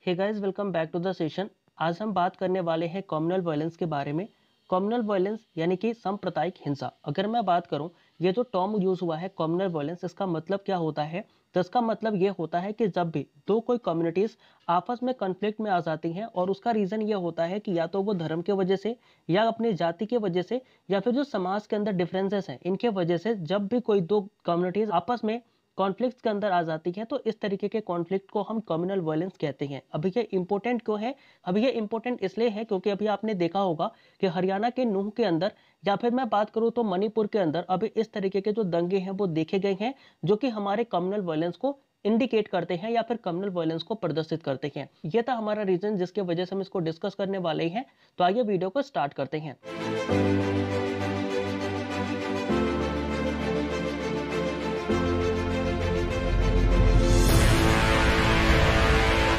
Hey guys, welcome back to the session. आज हम बात करने वाले हैं कम्युनल वायलेंस के बारे में। कम्युनल वायलेंस यानी कि सांप्रदायिक हिंसा। अगर मैं बात करूं, ये जो टर्म यूज हुआ है कम्युनल वायलेंस, इसका मतलब क्या होता है? तो इसका मतलब ये होता है कि जब भी दो कोई कम्युनिटीज आपस में कॉन्फ्लिक्ट में आ जाती हैं और उसका रीजन ये होता है कि या तो वो धर्म के वजह से, या अपनी जाति के वजह से, या फिर जो समाज के अंदर डिफरेंसेस हैं इनके वजह से, जब भी कोई दो कम्युनिटीज आपस में कॉन्फ्लिक्ट्स के अंदर आ जाती है तो इस तरीके के कॉन्फ्लिक्ट को हम कम्युनल वायलेंस कहते हैं। अभी ये इंपॉर्टेंट क्यों है? अभी ये इंपॉर्टेंट इसलिए है क्योंकि अभी आपने देखा होगा कि हरियाणा के नूह के अंदर, या फिर मैं बात करूं तो मणिपुर के अंदर, अभी इस तरीके के जो दंगे हैं वो देखे गए हैं, जो कि हमारे कम्युनल वायलेंस को इंडिकेट करते हैं या फिर कम्युनल वायलेंस को प्रदर्शित करते हैं। ये था हमारा रीजन जिसके वजह से हम इसको डिस्कस करने वाले हैं। तो आइए वीडियो को स्टार्ट करते हैं।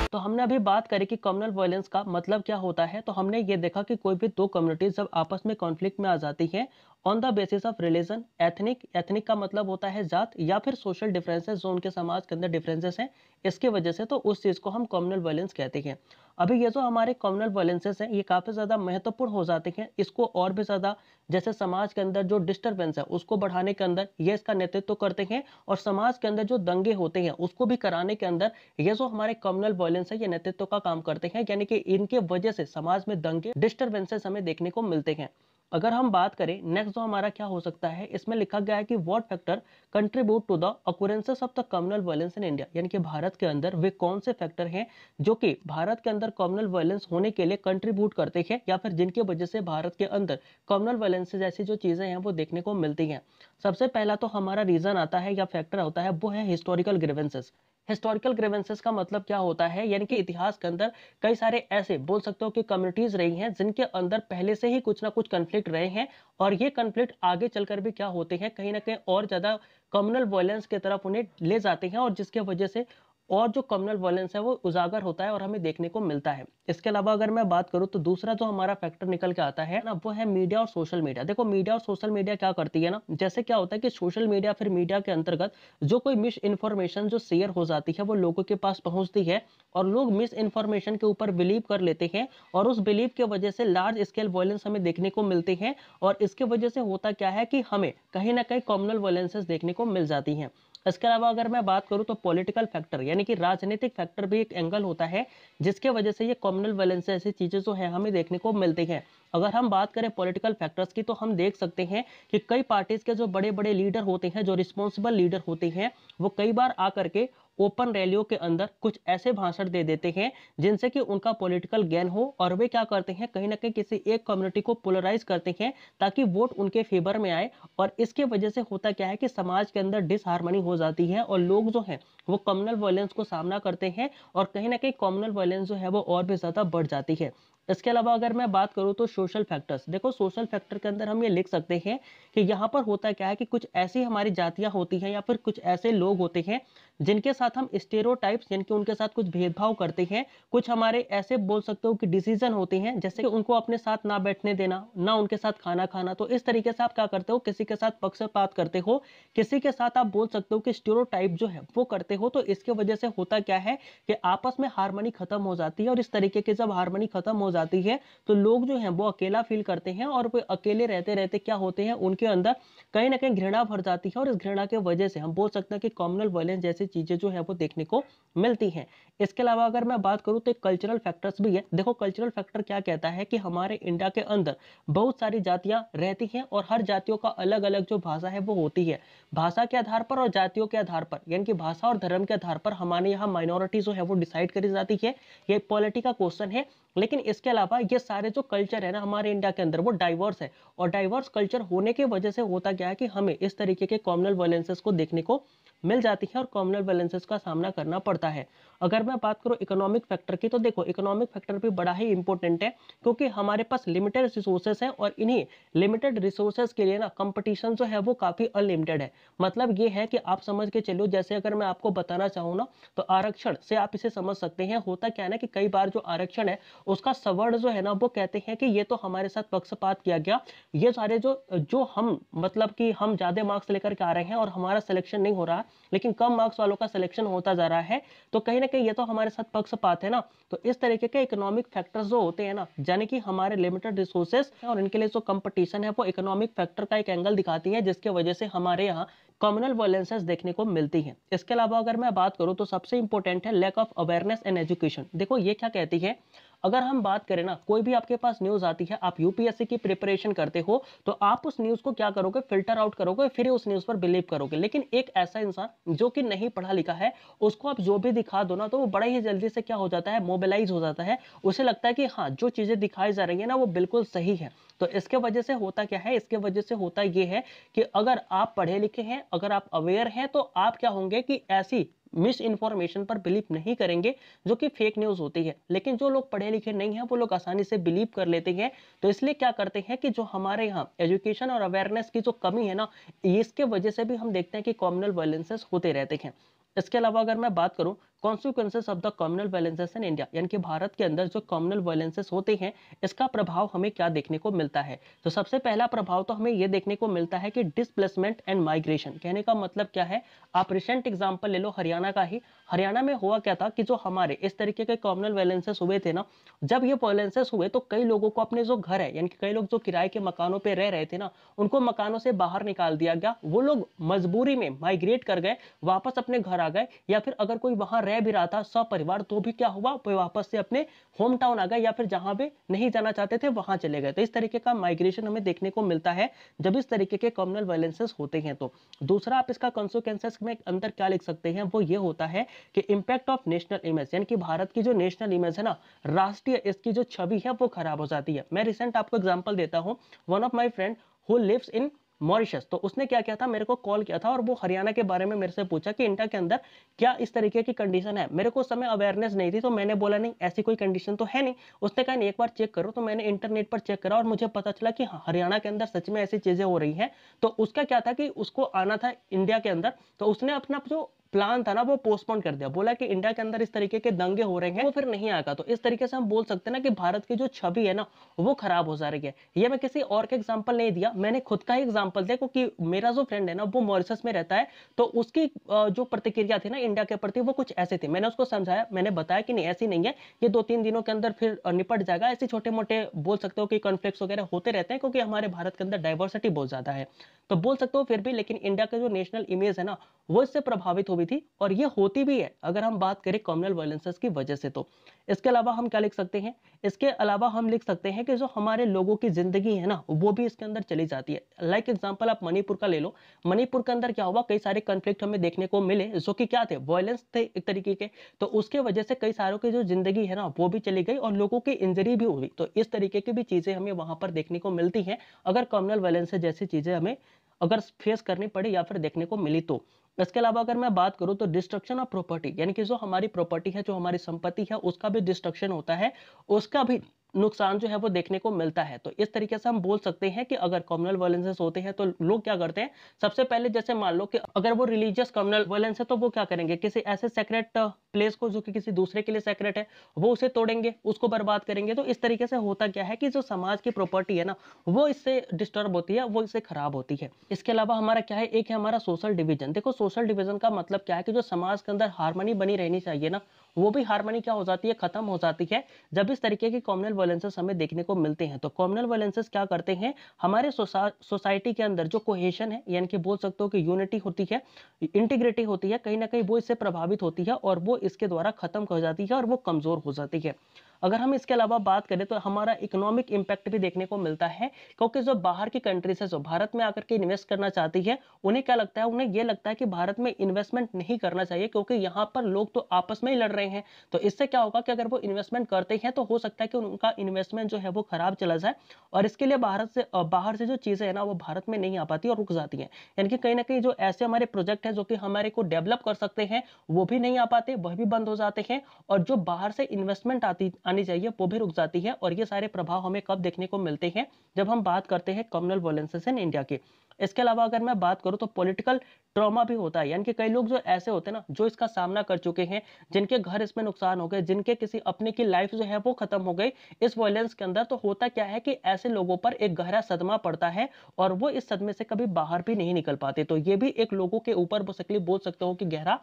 तो हमने अभी बात करी कि कम्युनल वायलेंस का मतलब क्या होता है। तो हमने ये देखा कि कोई भी दो कम्युनिटीज जब आपस में कॉन्फ्लिक्ट में आ जाती हैं on the basis of religion, ethnic का मतलब होता है जात, या फिर सोशल डिफरेंसेस, जो उनके समाज के अंदर डिफरेंसेस हैं इसके वजह से, तो उस चीज को हम कम्युनल वायलेंस कहते हैं। अभी ये जो हमारे कम्युनल वायलेंसेस हैं ये काफी ज्यादा महत्वपूर्ण हो जाते हैं। इसको और भी ज्यादा, जैसे समाज के अंदर जो डिस्टर्बेंस है उसको बढ़ाने के अंदर ये इसका नेतृत्व करते हैं, और समाज के अंदर जो दंगे होते हैं उसको भी कराने के अंदर ये जो हमारे कम्युनल वायलेंस है ये नेतृत्व का काम करते हैं। यानी कि इनके वजह से समाज में दंगे, डिस्टर्बेंसेस हमें देखने को मिलते हैं। अगर हम बात करें नेक्स्ट, जो हमारा क्या हो सकता है, इसमें लिखा गया है कि what factor contribute to the occurrences of the communal violence in India. यानी कि भारत के अंदर वे कौन से फैक्टर हैं जो कि भारत के अंदर कम्युनल वायलेंस होने के लिए कंट्रीब्यूट करते हैं, या फिर जिनकी वजह से भारत के अंदर कम्युनल वायलेंस जैसी जो चीजें हैं वो देखने को मिलती हैं। सबसे पहला तो हमारा रीजन आता है या फैक्टर होता है, वो है हिस्टोरिकल ग्रीवेंसेस। हिस्टोरिकल ग्रीवेंसेस का मतलब क्या होता है? यानी कि इतिहास के अंदर कई सारे ऐसे बोल सकते हो कि कम्युनिटीज रही हैं जिनके अंदर पहले से ही कुछ ना कुछ कन्फ्लिक्ट रहे हैं, और ये कन्फ्लिक्ट आगे चलकर भी क्या होते हैं, कहीं ना कहीं और ज्यादा कम्युनल वायलेंस की तरफ उन्हें ले जाते हैं, और जिसके वजह से और जो कम्युनल वायलेंस है वो उजागर होता है और हमें देखने को मिलता है। इसके अलावा अगर मैं बात करूं तो दूसरा जो हमारा फैक्टर निकल के आता है ना, वो है मीडिया और सोशल मीडिया। देखो, मीडिया और सोशल मीडिया क्या करती है ना, जैसे क्या होता है कि सोशल मीडिया फिर मीडिया के अंतर्गत जो कोई मिस इन्फॉर्मेशन जो शेयर हो जाती है वो लोगों के पास पहुंचती है, और लोग मिस इन्फॉर्मेशन के ऊपर बिलीव कर लेते हैं, और उस बिलीव के वजह से लार्ज स्केल वायलेंस हमें देखने को मिलते हैं। और इसके वजह से होता क्या है कि हमें कहीं ना कहीं कम्युनल वायलेंसेस देखने को मिल जाती हैं। इसके अलावा अगर मैं बात करूं तो पॉलिटिकल फैक्टर, यानी कि राजनीतिक फैक्टर भी एक एंगल होता है जिसके वजह से ये कम्युनल वायलेंस ऐसी चीजें जो है हमें देखने को मिलती हैं। अगर हम बात करें पॉलिटिकल फैक्टर्स की, तो हम देख सकते हैं कि कई पार्टीज के जो बड़े बड़े लीडर होते हैं, जो रिस्पॉन्सिबल लीडर होते हैं, वो कई बार आकर के ओपन रैलियों के अंदर कुछ ऐसे भाषण दे देते हैं जिनसे कि उनका पॉलिटिकल गेन हो, और वे क्या करते हैं, कहीं ना कहीं किसी एक कम्युनिटी को पोलराइज करते हैं ताकि वोट उनके फेवर में आए। और इसके वजह से होता क्या है कि समाज के अंदर डिसहार्मनी हो जाती है, और लोग जो हैं वो कम्युनल वायलेंस को सामना करते हैं, और कहीं ना कहीं कम्युनल वायलेंस जो है वो और भी ज्यादा बढ़ जाती है। इसके अलावा अगर मैं बात करूं तो सोशल फैक्टर्स, देखो सोशल फैक्टर के अंदर हम ये लिख सकते हैं कि यहाँ पर होता क्या है कि कुछ ऐसी हमारी जातियां होती हैं, या फिर कुछ ऐसे लोग होते हैं जिनके साथ हम स्टेरियोटाइप्स, यानी कि उनके साथ कुछ भेदभाव करते हैं। कुछ हमारे ऐसे बोल सकते हो कि डिसीजन होते हैं, जैसे कि उनको अपने साथ ना बैठने देना, ना उनके साथ खाना खाना। तो इस तरीके से आप क्या करते हो, किसी के साथ पक्षपात करते हो, किसी के साथ आप बोल सकते हो कि स्टेरियोटाइप जो है वो करते हो। तो इसके वजह से होता क्या है कि आपस में हार्मनी खत्म हो जाती है, और इस तरीके की जब हार्मनी खत्म हो जाती है तो लोग जो हैं वो अकेला फील करते हैं, और वो अकेले रहते रहते क्या होते हैं, उनके अंदर कहीं ना कहीं घृणा भर जाती है, और इस घृणा की वजह से हम बोल सकते हैं कि कम्युनल वायलेंस जैसी चीजें जो है वो देखने को मिलती हैं। इसके अलावा अगर मैं बात करूं तो कल्चरल फैक्टर्स भी है। देखो, कल्चरल फैक्टर क्या कहता है कि हमारे इंडिया के अंदर बहुत सारी जातियां रहती हैं, और हर जातियों का अलग अलग जो भाषा है वो होती है। भाषा के आधार पर और जातियों के आधार पर, यानी कि भाषा और धर्म के आधार पर हमारे यहाँ माइनॉरिटी जो है वो डिसाइड करी जाती है। ये पॉलिटी का क्वेश्चन है। लेकिन इसके अलावा ये सारे जो कल्चर है ना हमारे इंडिया के अंदर, वो डाइवर्स है, और डाइवर्स कल्चर होने की वजह से होता क्या है कि हमें इस तरीके के कम्युनल वायलेंसेस को देखने को मिल जाती है, और कम्युनल वायलेंसेस का सामना करना पड़ता है। अगर मैं बात करूं इकोनॉमिक फैक्टर की, तो देखो इकोनॉमिक फैक्टर भी बड़ा ही इंपॉर्टेंट है, क्योंकि हमारे पास लिमिटेड रिसोर्सेस हैं, और इन्हीं लिमिटेड रिसोर्सेस के लिए ना कंपटीशन जो है वो काफी अनलिमिटेड है। मतलब ये है कि आप समझ के चलो, जैसे अगर मैं आपको बताना चाहूँ ना, तो आरक्षण से आप इसे समझ सकते हैं। होता क्या है ना कि कई बार जो आरक्षण है उसका सवर्ण जो है ना वो कहते हैं कि ये तो हमारे साथ पक्षपात किया गया, ये सारे जो जो हम मतलब कि हम ज्यादा मार्क्स लेकर के आ रहे हैं और हमारा सिलेक्शन नहीं हो रहा, लेकिन कम मार्क्स वालों का सिलेक्शन होता जा रहा है। तो कहीं ना ना कहीं ये तो हमारे साथ पक्षपात है ना। तो इस तरीके के इकोनॉमिक फैक्टर्स जो होते हैं ना, यानी कि हमारे लिमिटेड रिसोर्सेस और इनके लिए जो कंपटीशन है वो इकोनॉमिक फैक्टर का एक एंगल दिखाती है, जिसके वजह से हमारे यहाँ कम्युनल वायलेंसेस देखने को मिलती हैं। इसके अलावा अगर मैं बात करूं तो सबसे इंपॉर्टेंट है lack of awareness and education. देखो ये क्या कहती है, अगर हम बात करें ना, कोई भी आपके पास न्यूज आती है, आप यूपीएससी की प्रिपरेशन करते हो, तो आप उस न्यूज को क्या करोगे, फिल्टर आउट करोगे, फिर उस न्यूज पर बिलीव करोगे। लेकिन एक ऐसा इंसान जो कि नहीं पढ़ा लिखा है, उसको आप जो भी दिखा दो ना, तो वो बड़ा ही जल्दी से क्या हो जाता है, मोबिलाइज हो जाता है। उसे लगता है कि हाँ, जो चीजें दिखाई जा रही है ना वो बिल्कुल सही है। तो इसके वजह से होता क्या है, इसके वजह से होता यह है कि अगर आप पढ़े लिखे हैं, अगर आप अवेयर हैं, तो आप क्या होंगे कि ऐसी मिस इन्फॉर्मेशन पर बिलीव नहीं करेंगे जो कि फेक न्यूज होती है। लेकिन जो लोग पढ़े लिखे नहीं हैं, वो लोग आसानी से बिलीव कर लेते हैं। तो इसलिए क्या करते हैं कि जो हमारे यहाँ एजुकेशन और अवेयरनेस की जो कमी है ना, इसके वजह से भी हम देखते हैं कि कम्युनल वायलेंसेस होते रहते हैं। इसके अलावा अगर मैं बात करूं consequences of the communal violences in India, यानी कि भारत के अंदर जो कम्युनल वायलेंसेस होते हैं, इसका प्रभाव हमें क्या देखने को मिलता है। तो सबसे पहला प्रभाव तो हमें यह देखने को मिलता है कि डिस्प्लेसमेंट एंड माइग्रेशन। कहने का मतलब क्या है, आप रिसेंट एग्जांपल ले लो हरियाणा का ही। हरियाणा में हुआ क्या था कि जो हमारे इस तरीके के कम्युनल वायलेंसेस हुए थे ना, जब ये वायलेंसेस हुए तो कई लोगों को अपने जो घर है, यानी कि कई लोग जो किराए के मकानों पे रह रहे थे ना, उनको मकानों से बाहर निकाल दिया गया। वो लोग मजबूरी में माइग्रेट कर गए, वापस अपने घर आ गए, या फिर अगर कोई वहां रह भी रहा था सपरिवार, तो भी क्या हुआ, वो वापस से अपने होम टाउन आ गए, या फिर जहां पे नहीं जाना चाहते थे वहां चले गए। तो इस तरीके का माइग्रेशन हमें देखने को मिलता है जब इस तरीके के कम्युनल वायलेंसेस होते हैं। तो दूसरा आप इसका कॉन्सिक्वेंसेस में अंदर क्या लिख सकते हैं, वो ये होता है कि इंपैक्ट ऑफ नेशनल इमेज, यानी कि भारत की जो नेशनल इमेज है ना, राष्ट्रीय इसकी जो छवि है वो खराब हो जाती है। मैं रिसेंट आपको एग्जांपल देता हूं, one of my friend who lives in Mauritius, तो उसने क्या किया था, मेरे को कॉल किया था और वो हरियाणा के बारे में मेरे से पूछा कि इंडिया के अंदर क्या इस तरीके की कंडीशन है। मेरे को उस समय अवेयरनेस नहीं थी, तो मैंने बोला नहीं, ऐसी कोई कंडीशन तो है नहीं। उसने कहा नहीं, एक बार चेक करो। तो मैंने इंटरनेट पर चेक करा और मुझे पता चला कि हाँ, हरियाणा के अंदर सच में ऐसी चीजें हो रही हैं। तो उसका क्या था कि उसको आना था इंडिया के अंदर, तो उसने अपना जो प्लान था ना वो पोस्टपोन कर दिया, बोला कि इंडिया के अंदर इस तरीके के दंगे हो रहे हैं, वो फिर नहीं आएगा। तो इस तरीके से हम बोल सकते हैं ना कि भारत की जो छवि है ना वो खराब हो जा रही है। ये मैं किसी और के एग्जांपल नहीं दिया, मैंने खुद का ही एग्जांपल दिया, क्योंकि मेरा जो फ्रेंड है ना वो मॉरिशस में रहता है। तो उसकी जो प्रतिक्रिया थी ना इंडिया के प्रति वो कुछ ऐसे थे। मैंने उसको समझाया, मैंने बताया कि नहीं ऐसी नहीं है, ये 2-3 दिनों के अंदर फिर निपट जाएगा। ऐसे छोटे मोटे बोल सकते हो कि कॉन्फ्लिक्ट्स वगैरह होते रहते हैं, क्योंकि हमारे भारत के अंदर डाइवर्सिटी बहुत ज्यादा है। तो बोल सकते हो फिर भी, लेकिन इंडिया का जो नेशनल इमेज है ना वो इससे प्रभावित हुई थी, और ये होती भी है अगर हम बात करें कम्युनल वायलेंसेस की वजह से। तो इसके अलावा हम क्या लिख सकते हैं, इसके अलावा हम लिख सकते हैं कि जो हमारे लोगों की जिंदगी है ना वो भी इसके अंदर चली जाती है। लाइक एग्जांपल आप मणिपुर का ले लो। मणिपुर के अंदर क्या हुआ, कई सारे कॉन्फ्लिक्ट हमें देखने को मिले जो कि क्या थे, वायलेंस थे एक तरीके के। तो उसके वजह से कई सारों की जो जिंदगी है ना वो भी चली गई और लोगों की इंजरी भी हुई। तो इस तरीके की भी चीजें हमें वहां पर देखने को मिलती हैं अगर कम्युनल वायलेंस जैसी चीजें हमें अगर फेस करनी पड़ी या फिर देखने को मिली तो। इसके अलावा अगर मैं बात करूं तो डिस्ट्रक्शन ऑफ प्रॉपर्टी, यानी कि जो हमारी प्रॉपर्टी है, जो हमारी संपत्ति है, उसका भी डिस्ट्रक्शन होता है, उसका भी नुकसान जो है वो देखने को मिलता है। तो इस तरीके से हम बोल सकते हैं कि अगर कम्युनल वायलेंसेस होते हैं तो लोग क्या करते हैं, सबसे पहले जैसे मान लो कि अगर वो रिलीजियस कम्युनल वायलेंस है तो वो क्या करेंगे, किसी ऐसे सेक्रेट प्लेस को जो कि किसी दूसरे के लिए सेक्रेट है वो उसे तोड़ेंगे, उसको बर्बाद करेंगे। तो इस तरीके से होता क्या है कि जो समाज की प्रॉपर्टी है ना वो इससे डिस्टर्ब होती है, वो इससे खराब होती है। इसके अलावा हमारा क्या है, एक है हमारा सोशल डिवीजन। देखो सोशल डिवीजन का मतलब क्या है कि जो समाज के अंदर हार्मनी बनी रहनी चाहिए ना, वो भी हार्मनी क्या हो जाती है, खत्म हो जाती है जब इस तरीके के कम्युनल वायलेंसेस हमें देखने को मिलते हैं। तो कम्युनल वायलेंसेस क्या करते हैं, हमारे सोसाइटी के अंदर जो कोहेशन है, यानी कि बोल सकते हो कि यूनिटी होती है, इंटीग्रिटी होती है, कहीं ना कहीं वो इससे प्रभावित होती है और वो इसके द्वारा खत्म हो जाती है और वो कमजोर हो जाती है। अगर हम इसके अलावा बात करें तो हमारा इकोनॉमिक इंपैक्ट भी देखने को मिलता है, क्योंकि जो बाहर की कंट्रीज है जो भारत में आकर के इन्वेस्ट करना चाहती है, उन्हें क्या लगता है, उन्हें ये लगता है कि भारत में इन्वेस्टमेंट नहीं करना चाहिए, क्योंकि यहाँ पर लोग तो आपस में ही लड़ रहे हैं। तो इससे क्या होगा कि अगर वो इन्वेस्टमेंट करते हैं तो हो सकता है कि उनका इन्वेस्टमेंट जो है वो खराब चला जाए, और इसके लिए बाहर से जो चीजें है ना वो भारत में नहीं आ पाती और रुक जाती हैं। यानी कि कहीं ना कहीं जो ऐसे हमारे प्रोजेक्ट है जो कि हमारे को डेवलप कर सकते हैं वो भी नहीं आ पाते, वह भी बंद हो जाते हैं, और जो बाहर से इन्वेस्टमेंट आनी चाहिए वो भी रुक जाती है। और ये सारे प्रभाव हमें कब देखने को मिलते हैं, जब हम बात करते हैं कम्युनल वायलेंसेस इन इंडिया के। इसके अलावा अगर मैं बात करूं तो पॉलिटिकल ट्रॉमा भी होता है, यानी कि कई लोग जो ऐसे होते हैं ना जो इसका सामना कर चुके हैं, जिनके घर इसमें नुकसान हो गए, जिनके किसी अपने की लाइफ जो है वो खत्म हो गई इस वायलेंस के अंदर। तो होता क्या है कि ऐसे लोगों पर एक गहरा सदमा पड़ता है और वो इस सदमे से कभी बाहर भी नहीं निकल पाते। तो ये भी एक लोगों के ऊपर बोल सकते हो कि गहरा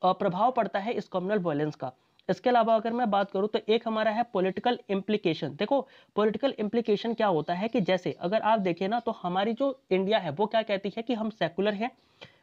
प्रभाव पड़ता है इस कम्युनल वायलेंस का। इसके अलावा अगर मैं बात करूं तो एक हमारा है पॉलिटिकल इम्प्लीकेशन। देखो पॉलिटिकल इम्प्लीकेशन क्या होता है कि जैसे अगर आप देखें ना, तो हमारी जो इंडिया है वो क्या कहती है कि हम सेकुलर हैं,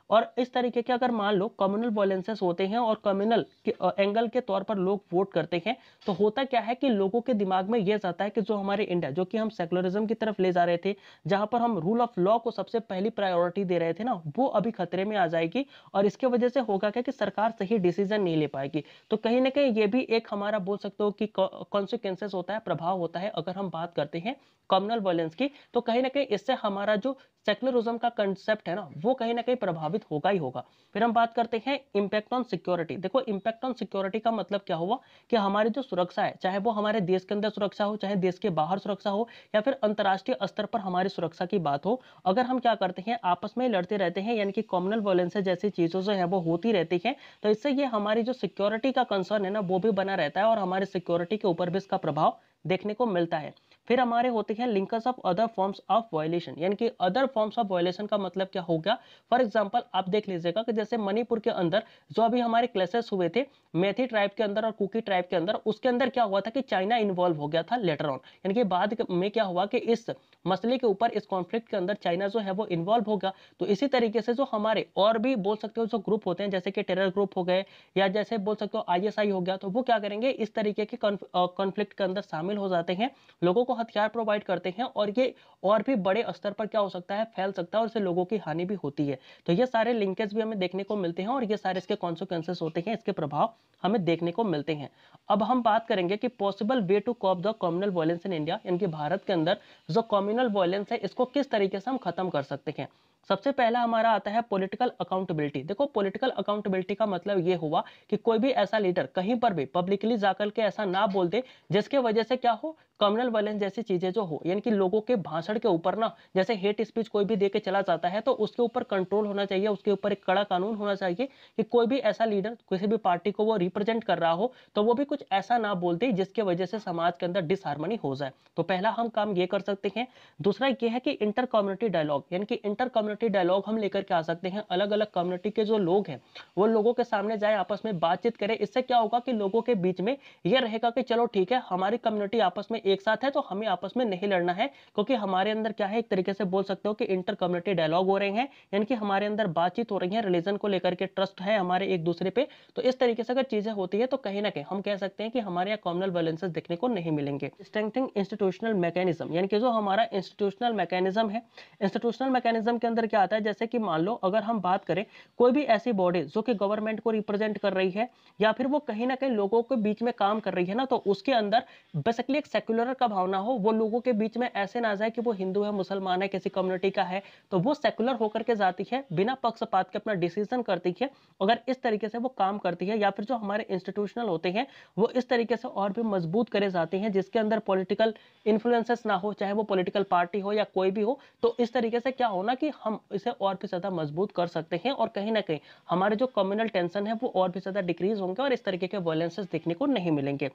और इस तरीके के अगर मान लो कम्युनल वॉयलेंसेस होते हैं और कम्युनल एंगल के तौर पर लोग वोट करते हैं, तो होता क्या है कि लोगों के दिमाग में यह जाता है कि जो हमारे इंडिया, जो कि हम सेकुलरिज्म की तरफ ले जा रहे थे, जहां पर हम रूल ऑफ लॉ को सबसे पहली प्रायोरिटी दे रहे थे ना, वो अभी खतरे में आ जाएगी। और इसके वजह से होगा क्या कि सरकार सही डिसीजन नहीं ले पाएगी। तो कहीं ना कहीं ये भी एक हमारा बोल सकते हो कि कॉन्सिक्वेंसेस होता है, प्रभाव होता है अगर हम बात करते हैं कम्युनल वॉयलेंस की। तो कहीं ना कहीं इससे हमारा जो सेक्युलरिज्म का कंसेप्ट है ना, वो कहीं ना कहीं प्रभावित होगा ही होगा। फिर हम बात करते हैं इंपैक्ट ऑन सिक्योरिटी। देखो इंपैक्ट ऑन सिक्योरिटी का मतलब क्या हुआ कि हमारी जो सुरक्षा है, चाहे वो हमारे देश के अंदर सुरक्षा हो, चाहे देश के बाहर सुरक्षा हो, या फिर अंतर्राष्ट्रीय स्तर पर हमारी सुरक्षा की बात हो, अगर हम क्या करते हैं आपस में लड़ते रहते हैं, यानी कि कम्युनल वायलेंस जैसी चीजों जो है वो होती रहती है, तो इससे ये हमारी जो सिक्योरिटी का कंसर्न है ना, वो भी बना रहता है और हमारी सिक्योरिटी के ऊपर भी इसका प्रभाव देखने को मिलता है। फिर हमारे होते हैं linkers of other forms of violation, यानी कि अदर फॉर्म्स ऑफ वायलेशन का मतलब क्या हो गया। फॉर एग्जांपल आप देख लीजिएगा कि जैसे मणिपुर के अंदर जो अभी हमारे क्लेशेस हुए थे मैथी ट्राइब के अंदर और कुकी ट्राइब के अंदर, उसके अंदर क्या हुआ था कि चाइना इन्वॉल्व हो गया था लेटर ऑन, यानी कि बाद में क्या हुआ कि इस मसले के ऊपर, इस कॉन्फ्लिक्ट के अंदर चाइना जो है वो इन्वॉल्व होगा। तो इसी तरीके से जो हमारे और भी बोल सकते हो जो ग्रुप होते हैं, जैसे कि टेरर ग्रुप हो गए, या जैसे बोल सकते हो आईएसआई हो गया, तो वो क्या करेंगे इस तरीके के कॉन्फ्लिक्ट के अंदर शामिल हो जाते हैं, लोगों को हथियार प्रोवाइड करते हैं, और ये और भी बड़े स्तर पर क्या हो सकता है, फैल सकता है, और इससे लोगों की हानि भी होती है। तो ये सारे लिंकेज भी हमें देखने को मिलते हैं, और ये सारे इसके कॉन्सिक्वेंसेस होते हैं, इसके प्रभाव हमें देखने को मिलते हैं। अब हम बात करेंगे कि possible way to cop the communal violence in India, यानी कि भारत के अंदर जो कम्युनल वायलेंस है इसको किस तरीके से हम खत्म कर सकते हैं। सबसे पहला हमारा आता है पॉलिटिकल अकाउंटेबिलिटी। देखो पॉलिटिकल अकाउंटेबिलिटी का मतलब ये हुआ कि कोई भी ऐसा लीडर कहीं पर भी पब्लिकली जाकर के ऐसा ना बोल दे जिसके वजह से क्या हो, कम्युनल वायलेंस जैसी चीजें जो हो, यानी कि लोगों के भाषण के ऊपर ना, जैसे हेट स्पीच कोई भी दे के चला जाता है, तो उसके ऊपर कंट्रोल होना चाहिए, उसके ऊपर एक कड़ा कानून होना चाहिए कि कोई भी ऐसा लीडर किसी भी पार्टी को वो रिप्रेजेंट कर रहा हो, तो वो भी कुछ ऐसा ना बोल दे जिसके वजह से समाज के अंदर डिसहार्मनी हो जाए। तो पहला हम काम ये कर सकते हैं। दूसरा ये है कि इंटर कम्युनिटी डायलॉग, यानी कि इंटर कम्युनिटी डायलॉग हम लेकर के आ सकते हैं। अलग अलग कम्युनिटी के जो लोग हैं वो लोगों के सामने जाए, आपस में बातचीत करें। इससे क्या होगा कि लोगों के बीच में यह रहेगा कि चलो ठीक है, हमारी कम्युनिटी आपस में एक साथ है, तो हमें आपस में नहीं लड़ना है, क्योंकि हमारे अंदर क्या है, एक तरीके से बोल सकते हो कि इंटर कम्युनिटी डायलॉग हो रहे हैं, यानी कि हमारे अंदर बातचीत हो रही है, रिलीजन को लेकर के ट्रस्ट है हमारे एक दूसरे पे। तो इस तरीके से अगर चीजें होती है तो कहीं ना कहीं हम कह सकते हैं कि हमारे यहाँ कम्युनल वायलेंसेस देखने को नहीं मिलेंगे। स्ट्रेंथनिंग इंस्टीट्यूशनल मैकेनिज्म, यानी कि जो हमारा इंस्टीट्यूशनल मैकेनिज्म है, इंस्टीट्यूशनल मैकेनिज्म के अंदर क्या आता है, जैसे कि मान लो अगर हम बात करें कोई भी ऐसी बॉडी जो कि गवर्नमेंट को रिप्रेजेंट कर रही है, या फिर वो कहीं ना कहीं लोगों के बीच में काम कर रही है ना, तो उसके अंदर बेसिकली एक सेक्युलर का भावना हो, वो लोगों के बीच में ऐसे ना जाए कि वो हिंदू है, मुसलमान है, किसी कम्युनिटी का है, तो वो सेक्युलर होकर के जाती है, बिना पक्षपात के अपना डिसीजन करती है। अगर इस तरीके से वो काम करती है, या फिर जो हमारे इंस्टीट्यूशनल होते हैं वो इस तरीके से और भी मजबूत करे जाते हैं, जिसके अंदर पॉलिटिकल इन्फ्लुएंसेस ना हो, चाहे वो पॉलिटिकल पार्टी हो या कोई भी हो, तो इस तरीके से क्या होना कि हम इसे और भी ज्यादा मजबूत कर सकते हैं, और कहीं ना कहीं हमारे जो कम्युनल टेंशन है वो और भी ज्यादा डिक्रीज होंगे, और इस तरीके के वायलेंसेस देखने को नहीं मिलेंगे।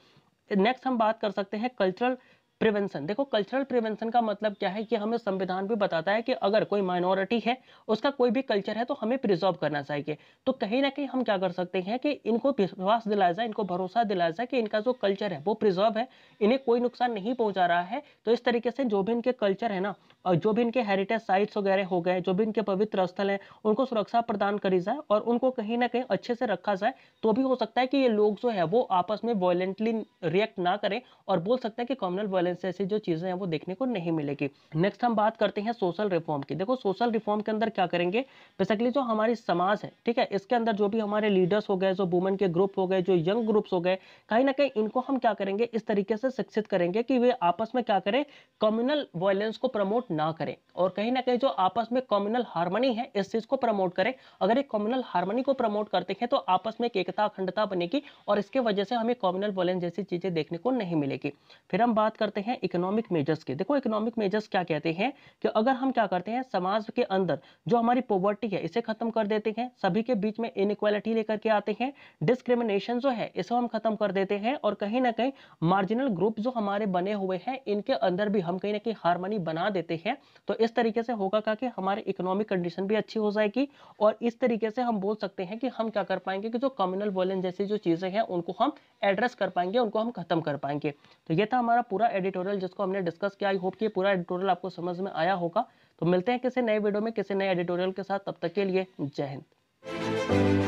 नेक्स्ट हम बात कर सकते हैं कल्चरल प्रिवेंशन। देखो कल्चरल प्रिवेंशन का मतलब क्या है कि हमें संविधान भी बताता है कि अगर कोई माइनॉरिटी है, उसका कोई भी कल्चर है, तो हमें प्रिजर्व करना चाहिए। तो कहीं ना कहीं हम क्या कर सकते हैं कि इनको विश्वास दिलाया जाए, इनको भरोसा दिलाया जाए कि इनका जो कल्चर है वो प्रिजर्व है, इन्हें कोई नुकसान नहीं पहुंचा रहा है। तो इस तरीके से जो भी इनके कल्चर है ना, और जो भी इनके हेरिटेज साइट्स वगैरह हो गए, जो भी इनके पवित्र स्थल है, उनको सुरक्षा प्रदान करी जाए और उनको कहीं ना कहीं अच्छे से रखा जाए। तो भी हो सकता है कि ये लोग जो है वो आपस में वायलेंटली रिएक्ट ना करें, और बोल सकते हैं कि कम्युनल वायलेंस ऐसी जो चीजें हैं वो देखने को नहीं मिलेगी। नेक्स्ट हम बात करते हैं सोशल रिफॉर्म की। देखो सोशल रिफॉर्म के अंदर क्या करेंगे, बेसिकली जो हमारी समाज है, ठीक है, इसके अंदर जो भी हमारे लीडर्स हो गए, जो वुमेन के ग्रुप हो गए, जो यंग ग्रुप्स हो गए, कहीं ना कहीं इनको हम क्या करेंगे, इस तरीके से शिक्षित करेंगे कि वे आपस में क्या करें, कम्युनल वायलेंस को प्रमोट ना करें, और कहीं ना कहीं जो आपस में कम्युनल हार्मनी है इस चीज को प्रमोट करें। अगर ये कम्युनल हार्मनी को प्रमोट करते हैं तो आपस में एक एकता अखंडता बनेगी, और इसके वजह से हमें कम्युनल वायलेंस जैसी चीजें देखने को नहीं मिलेगी। फिर हम बात करते करते हैं इकोनॉमिक मेजर्स के। देखो इकोनॉमिक मेजर्स क्या कहते हैं कि अगर हम क्या करते हैं समाज के अंदर जो हमारी पॉवर्टी है इसे खत्म कर देते हैं, सभी के बीच में इनइक्वालिटी लेकर के आते हैं, डिस्क्रिमिनेशन जो है इसे हम खत्म कर देते हैं, और कहीं ना कहीं मार्जिनल ग्रुप जो हमारे बने हुए हैं इनके अंदर भी हम कहीं ना कहीं हार्मनी बना देते हैं। तो इस तरीके से होगा क्या कि हमारी इकोनॉमिक कंडीशन भी अच्छी हो जाएगी, और इस तरीके से हम बोल सकते हैं कि हम क्या कर पाएंगे कि जो कम्युनल वायलेंस जैसी जो चीजें हैं उनको हम एड्रेस कर पाएंगे, उनको हम खत्म कर पाएंगे। तो ये था हमारा पूरा एडिटोरियल जिसको हमने डिस्कस किया। आई होप कि पूरा एडिटोरियल आपको समझ में आया होगा। तो मिलते हैं किसी नए वीडियो में किसी नए एडिटोरियल के साथ, तब तक के लिए जय हिंद।